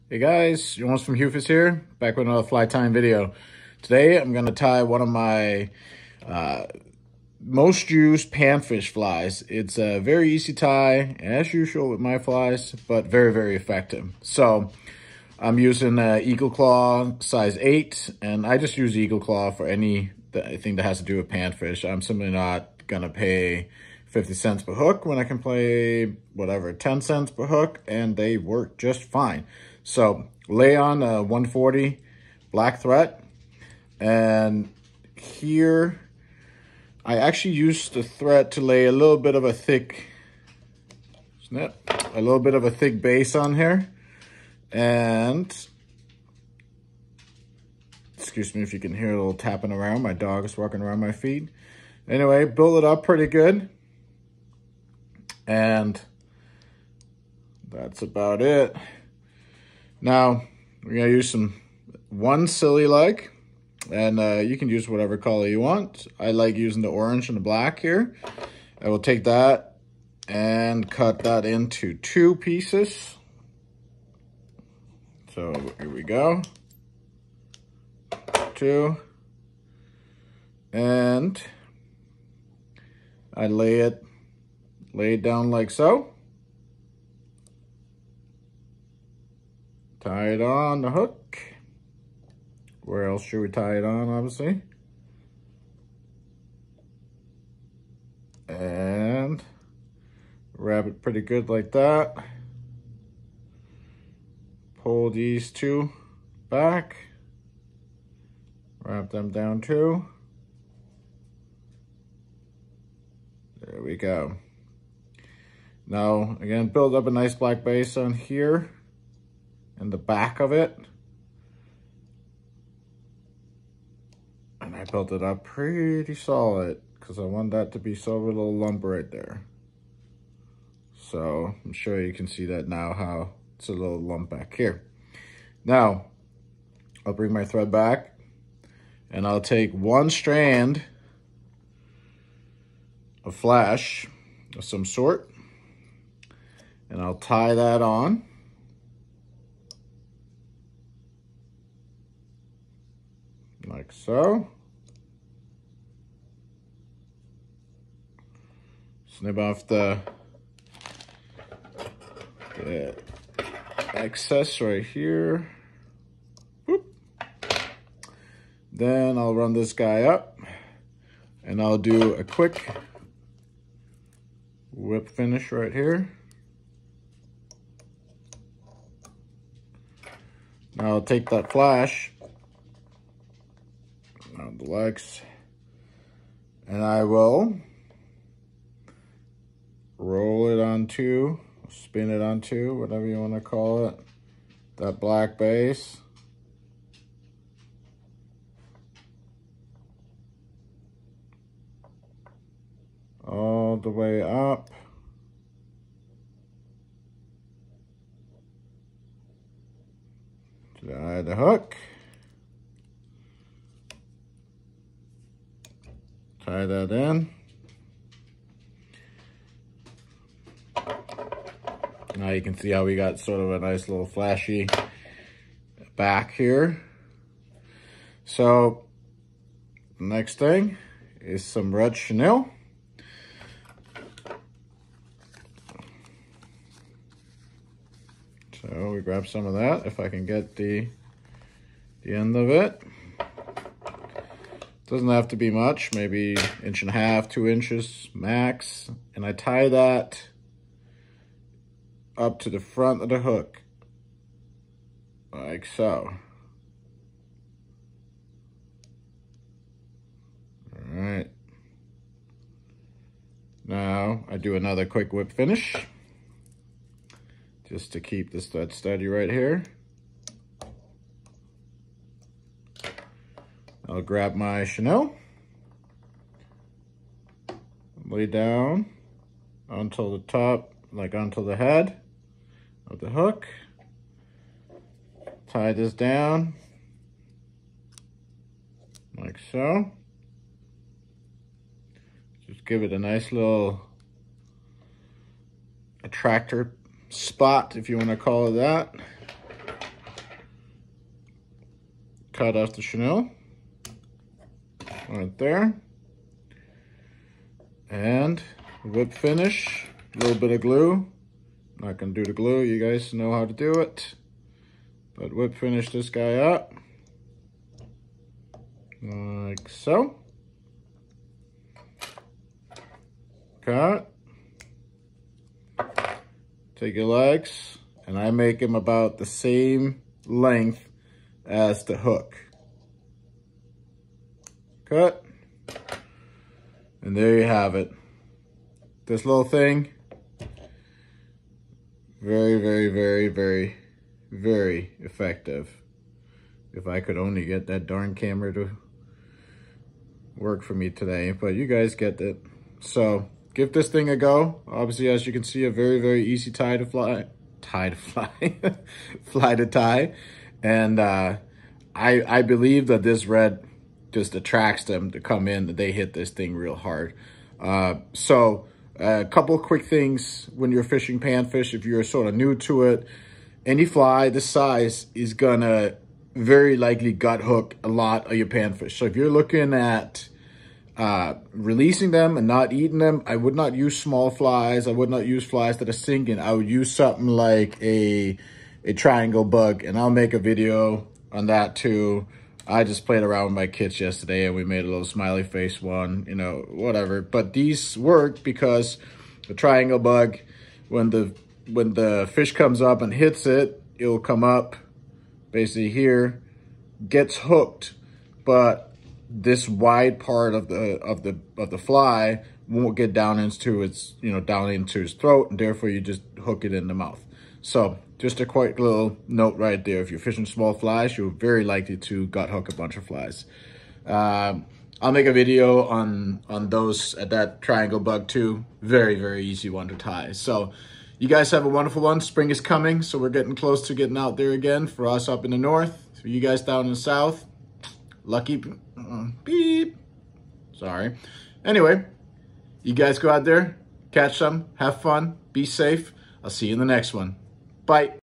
Hey guys, Jonas from Hufus here, back with another fly tying video. Today I'm going to tie one of my most used panfish flies. It's a very easy tie, as usual with my flies, but very, very effective. So I'm using Eagle Claw size 8, and I just use Eagle Claw for anything that has to do with panfish. I'm simply not going to pay 50 cents per hook when I can pay whatever 10 cents per hook, and they work just fine. So lay on a 140 black thread, and here I actually used the thread to lay a little bit of a thick base on here. And excuse me if you can hear a little tapping around. My dog is walking around my feet. Anyway, build it up pretty good. And that's about it. Now, we're going to use one silly leg, and you can use whatever color you want. I like using the orange and the black here. I will take that and cut that into 2 pieces. So here we go. 2. And I lay it down like so. Tie it on the hook. Where else should we tie it on, obviously? And wrap it pretty good like that. Pull these 2 back. Wrap them down too. There we go. Now, again, build up a nice black base on here and the back of it. And I built it up pretty solid because I want that to be sort of a little lump right there. So I'm sure you can see that now, how it's a little lump back here. Now, I'll bring my thread back and I'll take 1 strand of flash of some sort, and I'll tie that on. Like so. Snip off the excess right here. Whoop. Then I'll run this guy up, and I'll do a quick whip finish right here. Now I'll take that flash on the legs, and I will roll it onto, spin it onto, whatever you want to call it, that black base. All the way up. Tie the hook. Tie that in. Now you can see how we got sort of a nice little flashy back here. So the next thing is some red chenille. So we grab some of that, if I can get the end of it. Doesn't have to be much, maybe 1.5 inches, 2 inches max. And I tie that up to the front of the hook, like so. All right. Now I do another quick whip finish, just to keep this thread steady right here. I'll grab my chenille, lay down onto the top, like onto the head of the hook. Tie this down, like so. Just give it a nice little attractor spot, if you want to call it that. cut off the chenille right there. And whip finish, a little bit of glue. I'm not gonna do the glue, you guys know how to do it. But whip finish this guy up, like so. Cut. Take your legs, and I make them about the same length as the hook. Cut. And there you have it. This little thing, very, very, very, very, very effective. If I could only get that darn camera to work for me today, but you guys get it. So give this thing a go. Obviously, as you can see, a very, very easy tie to fly, fly to tie. And I believe that this red just attracts them to come in, that they hit this thing real hard. So a couple of quick things when you're fishing panfish, if you're sort of new to it, any fly this size is gonna very likely gut hook a lot of your panfish. So if you're looking at releasing them and not eating them, I would not use small flies. I would not use flies that are sinking. I would use something like a triangle bug, and I'll make a video on that too. I just played around with my kids yesterday and we made a little smiley face one, you know, whatever. But these work because the triangle bug, when the fish comes up and hits it, it'll come up basically here, gets hooked, but this wide part of the fly won't get down into its, down into his throat, and therefore you just hook it in the mouth. So just a quick little note right there. If you're fishing small flies, you're very likely to gut hook a bunch of flies. I'll make a video on those at that triangle bug too. Very, very easy one to tie. So you guys have a wonderful one. Spring is coming, so we're getting close to getting out there again for us up in the north. For you guys down in the south, lucky beep. Sorry. Anyway, you guys go out there, catch some, have fun, be safe. I'll see you in the next one. Bye.